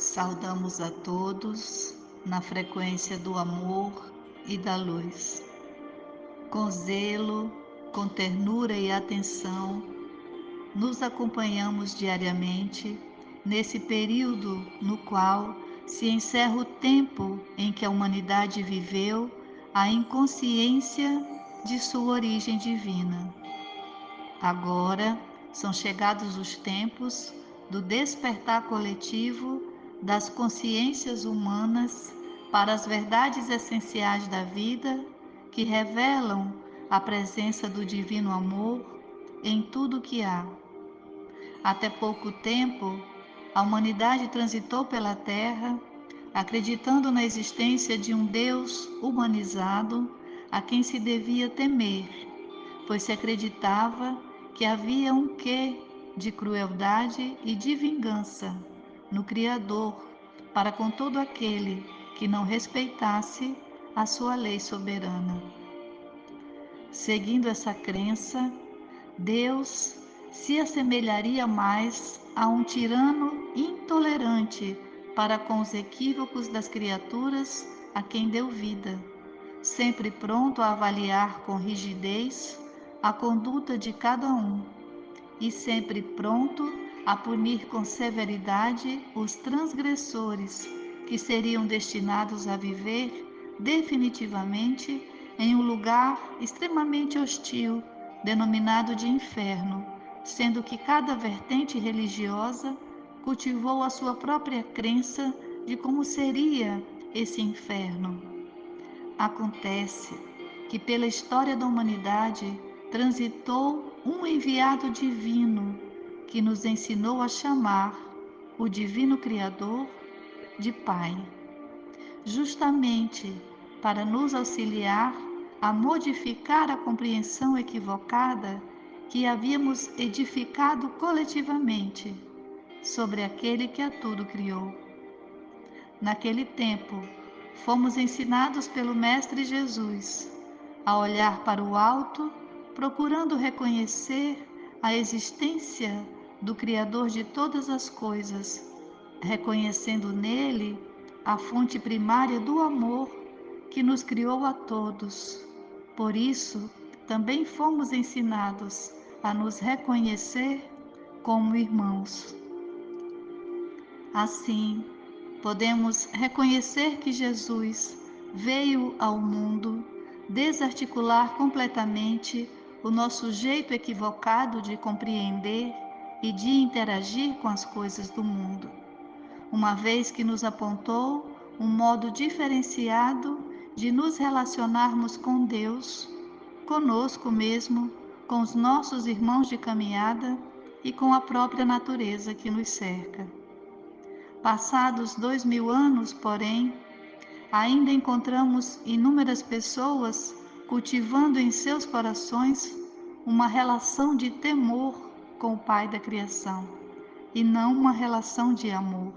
Saudamos a todos na frequência do amor e da luz. Com zelo, com ternura e atenção, nos acompanhamos diariamente nesse período no qual se encerra o tempo em que a humanidade viveu a inconsciência de sua origem divina. Agora são chegados os tempos do despertar coletivo das consciências humanas para as verdades essenciais da vida que revelam a presença do divino amor em tudo que há. Até pouco tempo, a humanidade transitou pela Terra acreditando na existência de um Deus humanizado a quem se devia temer, pois se acreditava que havia um quê de crueldade e de vingança no Criador para com todo aquele que não respeitasse a sua lei soberana. Seguindo essa crença, Deus se assemelharia mais a um tirano intolerante para com os equívocos das criaturas a quem deu vida, sempre pronto a avaliar com rigidez a conduta de cada um e sempre pronto a punir com severidade os transgressores que seriam destinados a viver definitivamente em um lugar extremamente hostil, denominado de inferno, sendo que cada vertente religiosa cultivou a sua própria crença de como seria esse inferno. Acontece que pela história da humanidade transitou um enviado divino que nos ensinou a chamar o Divino Criador de Pai, justamente para nos auxiliar a modificar a compreensão equivocada que havíamos edificado coletivamente sobre aquele que a tudo criou. Naquele tempo, fomos ensinados pelo Mestre Jesus a olhar para o alto, procurando reconhecer a existência do Criador de todas as coisas, reconhecendo nele a fonte primária do amor que nos criou a todos. Por isso, também fomos ensinados a nos reconhecer como irmãos. Assim, podemos reconhecer que Jesus veio ao mundo desarticular completamente o nosso jeito equivocado de compreender e de interagir com as coisas do mundo, uma vez que nos apontou um modo diferenciado de nos relacionarmos com Deus, conosco mesmo, com os nossos irmãos de caminhada e com a própria natureza que nos cerca. Passados 2000 anos, porém, ainda encontramos inúmeras pessoas cultivando em seus corações uma relação de temor com o Pai da criação e não uma relação de amor.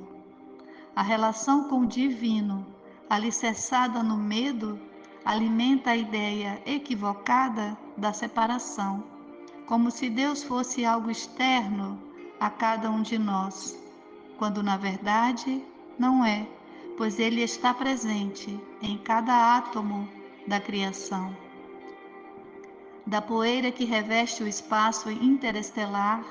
A relação com o divino, alicerçada no medo, alimenta a ideia equivocada da separação, como se Deus fosse algo externo a cada um de nós, quando na verdade não é, pois ele está presente em cada átomo da criação. Da poeira que reveste o espaço interestelar,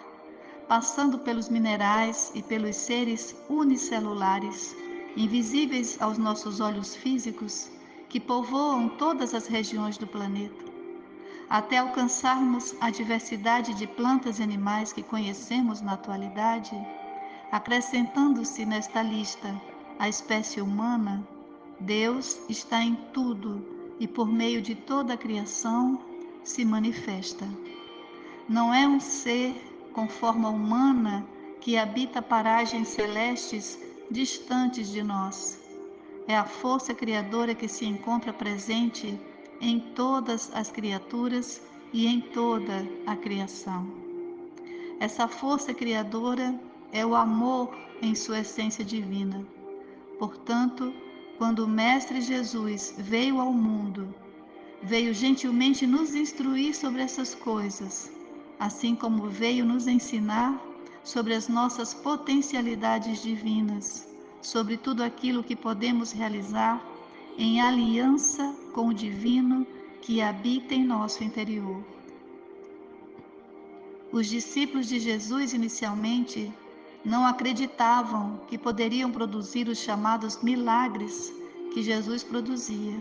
passando pelos minerais e pelos seres unicelulares, invisíveis aos nossos olhos físicos, que povoam todas as regiões do planeta, até alcançarmos a diversidade de plantas e animais que conhecemos na atualidade, acrescentando-se nesta lista a espécie humana, Deus está em tudo e por meio de toda a criação se manifesta. Não é um ser com forma humana que habita paragens celestes distantes de nós. É a força criadora que se encontra presente em todas as criaturas e em toda a criação. Essa força criadora é o amor em sua essência divina. Portanto, quando o Mestre Jesus veio ao mundo, veio gentilmente nos instruir sobre essas coisas, assim como veio nos ensinar sobre as nossas potencialidades divinas, sobre tudo aquilo que podemos realizar em aliança com o divino que habita em nosso interior. Os discípulos de Jesus inicialmente não acreditavam que poderiam produzir os chamados milagres que Jesus produzia.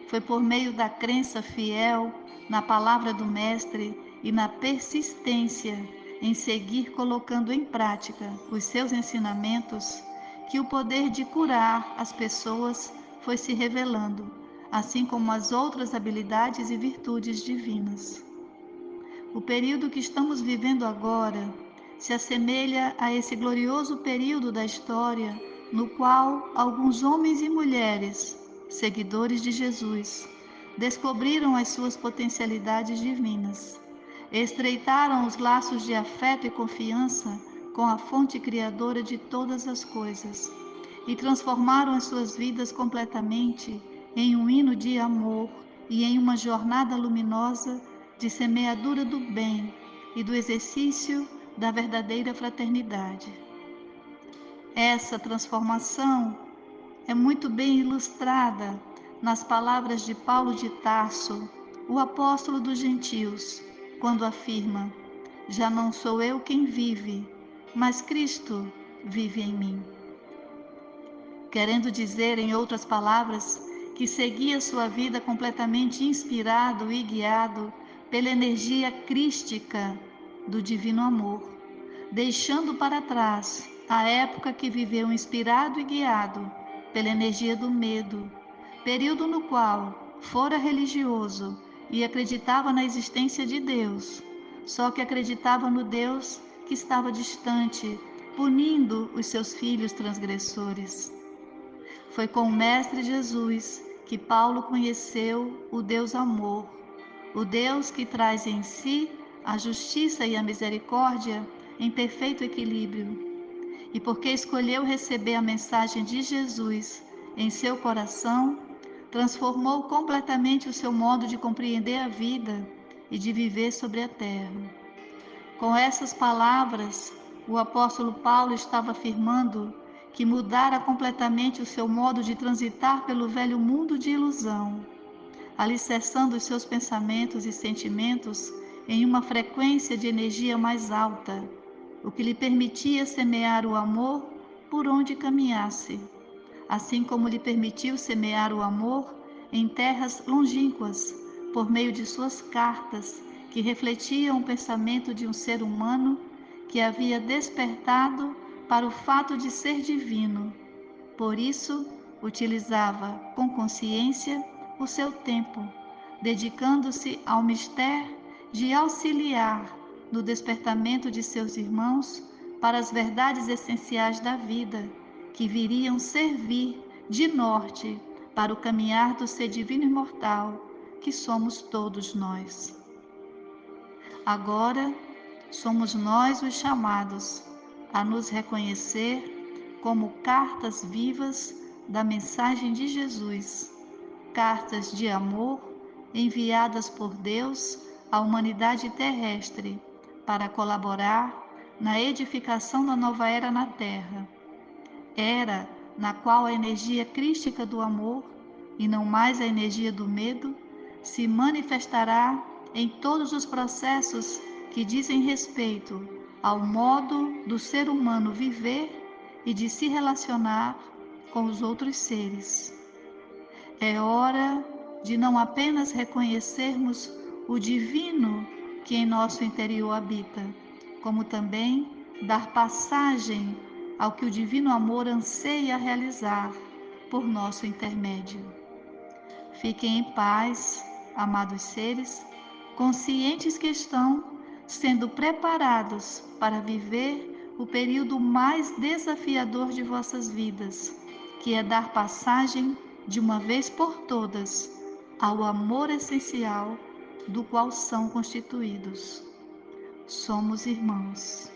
Foi por meio da crença fiel na palavra do Mestre e na persistência em seguir colocando em prática os seus ensinamentos que o poder de curar as pessoas foi se revelando, assim como as outras habilidades e virtudes divinas. O período que estamos vivendo agora se assemelha a esse glorioso período da história no qual alguns homens e mulheres, seguidores de Jesus, descobriram as suas potencialidades divinas, estreitaram os laços de afeto e confiança com a fonte criadora de todas as coisas e transformaram as suas vidas completamente em um hino de amor e em uma jornada luminosa de semeadura do bem e do exercício da verdadeira fraternidade. Essa transformação é muito bem ilustrada nas palavras de Paulo de Tarso, o apóstolo dos gentios, quando afirma: já não sou eu quem vive, mas Cristo vive em mim. Querendo dizer, em outras palavras, que seguia sua vida completamente inspirado e guiado pela energia crística do divino amor, deixando para trás a época que viveu inspirado e guiado pela energia do medo, período no qual fora religioso e acreditava na existência de Deus, só que acreditava no Deus que estava distante, punindo os seus filhos transgressores. Foi com o Mestre Jesus que Paulo conheceu o Deus amor, o Deus que traz em si a justiça e a misericórdia em perfeito equilíbrio. E porque escolheu receber a mensagem de Jesus em seu coração, transformou completamente o seu modo de compreender a vida e de viver sobre a terra. Com essas palavras, o apóstolo Paulo estava afirmando que mudara completamente o seu modo de transitar pelo velho mundo de ilusão, alicerçando os seus pensamentos e sentimentos em uma frequência de energia mais alta, o que lhe permitia semear o amor por onde caminhasse, assim como lhe permitiu semear o amor em terras longínquas, por meio de suas cartas, que refletiam o pensamento de um ser humano que havia despertado para o fato de ser divino. Por isso, utilizava com consciência o seu tempo, dedicando-se ao mistério de auxiliar no despertamento de seus irmãos para as verdades essenciais da vida, que viriam servir de norte para o caminhar do ser divino imortal, que somos todos nós. Agora, somos nós os chamados a nos reconhecer como cartas vivas da mensagem de Jesus, cartas de amor enviadas por Deus à humanidade terrestre para colaborar na edificação da nova era na Terra, era na qual a energia crística do amor, e não mais a energia do medo, se manifestará em todos os processos que dizem respeito ao modo do ser humano viver e de se relacionar com os outros seres. É hora de não apenas reconhecermos o divino que em nosso interior habita, como também dar passagem ao que o divino amor anseia realizar por nosso intermédio. Fiquem em paz, amados seres, conscientes que estão sendo preparados para viver o período mais desafiador de vossas vidas, que é dar passagem de uma vez por todas ao amor essencial do qual são constituídos. Somos irmãos.